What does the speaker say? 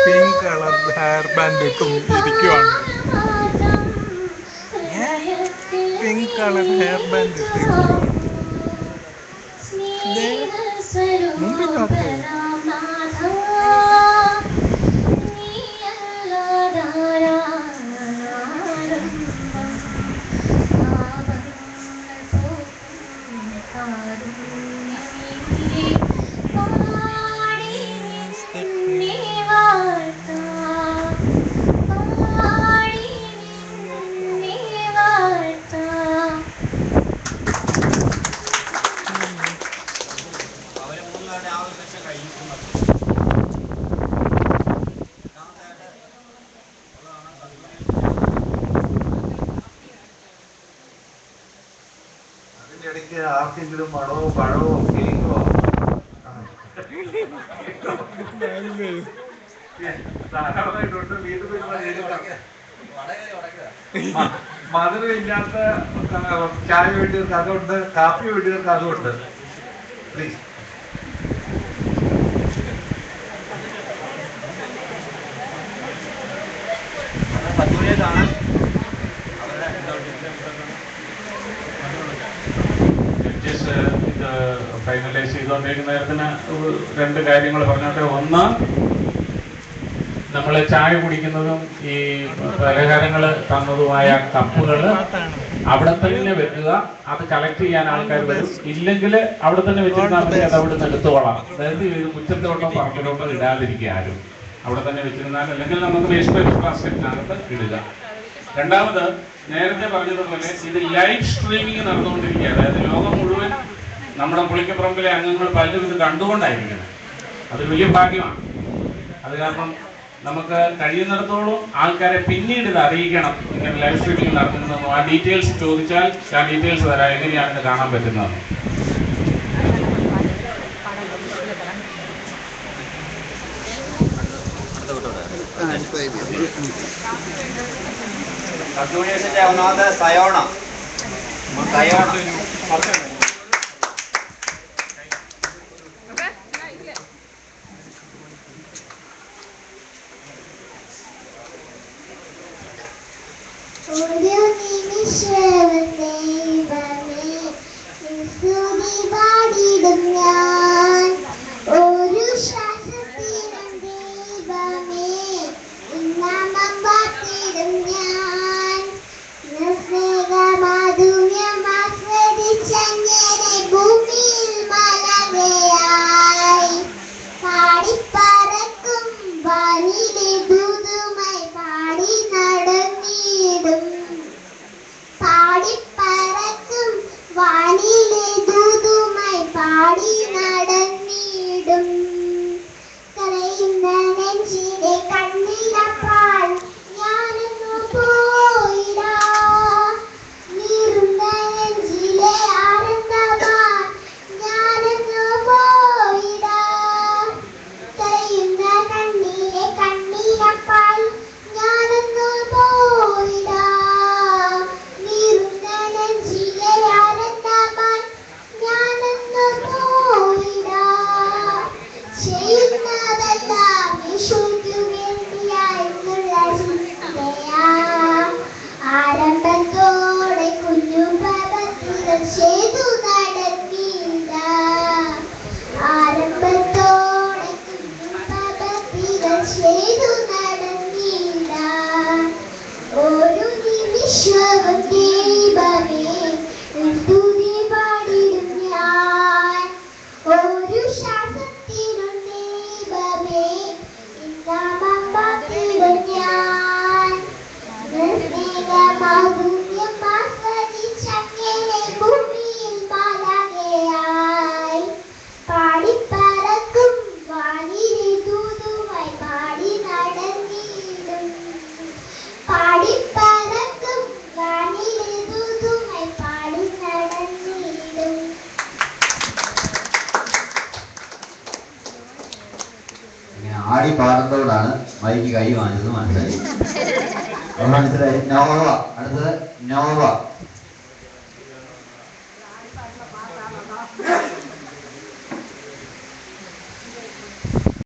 Pink colour hair band ഇട്ടും ഇരിക്കുവാണ്. Pink colour hair band ഇട്ടിരിക്കുവാണ്. മുമ്പിൽ നോക്ക്. അതിന്റെ ഇടയ്ക്ക് ആർക്കെങ്കിലും മണമോ പഴമോ കേക്കോ ധാരാളമായിട്ടുണ്ട്. വീട്ടിൽ മധുരമില്ലാത്ത ചായ വേണ്ടിയവർക്ക് അതുണ്ട്, കാപ്പി വേണ്ടിയവർക്ക് അതുണ്ട്. പ്ലീസ്. ജഡ്ജസ് ഇത് ഫൈനലൈസ് ചെയ്തുകൊണ്ടിരിക്കുന്ന നേരത്തിന് രണ്ട് കാര്യങ്ങൾ പറഞ്ഞോട്ടെ. ഒന്ന്, നമ്മൾ ചായ കുടിക്കുന്നതും ഈ പലഹാരങ്ങൾ തന്നതുമായ കപ്പുകൾ അവിടെ തന്നെ വെക്കുക. അത് കളക്ട് ചെയ്യാൻ ആൾക്കാർ വരും. ഇല്ലെങ്കിൽ അവിടെ തന്നെ വെച്ചിരുന്നാൽ മതി, അത് അവിടെ നിന്ന് എടുത്തോളാം. അതായത് ഇത് മുറ്റത്തോട്ടോ പറമ്പിലോട്ടോ ഇടാതിരിക്കുക ആരും. അവിടെ തന്നെ വെച്ചിരുന്നാൽ, അല്ലെങ്കിൽ നമുക്ക് വേസ്റ്റ് ബാസ്ക്കറ്റിനകത്ത് ഇടുക. രണ്ടാമത്, നേരത്തെ പറഞ്ഞതുപോലെ ഇത് ലൈവ് സ്ട്രീമിംഗ് നടന്നുകൊണ്ടിരിക്കുക. അതായത് ലോകം മുഴുവൻ നമ്മുടെ പുളിക്കപ്പറമ്പിലെ അംഗങ്ങൾ പലരും ഇത് കണ്ടുകൊണ്ടായിരിക്കണം. അതൊരു വലിയ ഭാഗ്യമാണ്. അത് കാരണം നമുക്ക് കഴിയുന്നിടത്തോളം ആൾക്കാരെ പിന്നീട് ഇത് അറിയിക്കണം, ഇങ്ങനെ ലൈവ് സ്ട്രീമിംഗ് നടത്തുന്നതെന്നും. ആ ഡീറ്റെയിൽസ് ചോദിച്ചാൽ ആ ഡീറ്റെയിൽസ് തരാം, എങ്ങനെയാണ് ഇത് കാണാൻ പറ്റുന്നത്. ഒന്നാമത് സയോണ ഒരു നിമിഷം ദൈവമേ സ്തുതി പാടിടും ഞാൻ. ഒരു ശ്വാസത്തിനും ദൈവമേ നാമം പാടിടും ഞാൻ. സ്നേഹമാധുര്യം ആസ്വദിച്ചങ്ങനെ ഭൂമിയിൽ മലകയായി പാടിപ്പറക്കും വാനിലെ ദൂതുമായി പാടി നടന്നിടും. പാടി ഇങ്ങനെ ആടി പാടുന്നതോടാണ് മൈക്ക് കൈ വാങ്ങിച്ചത് മനസ്സിലായി. മനസ്സിലായി. നോവ. അടുത്തത് നോവ.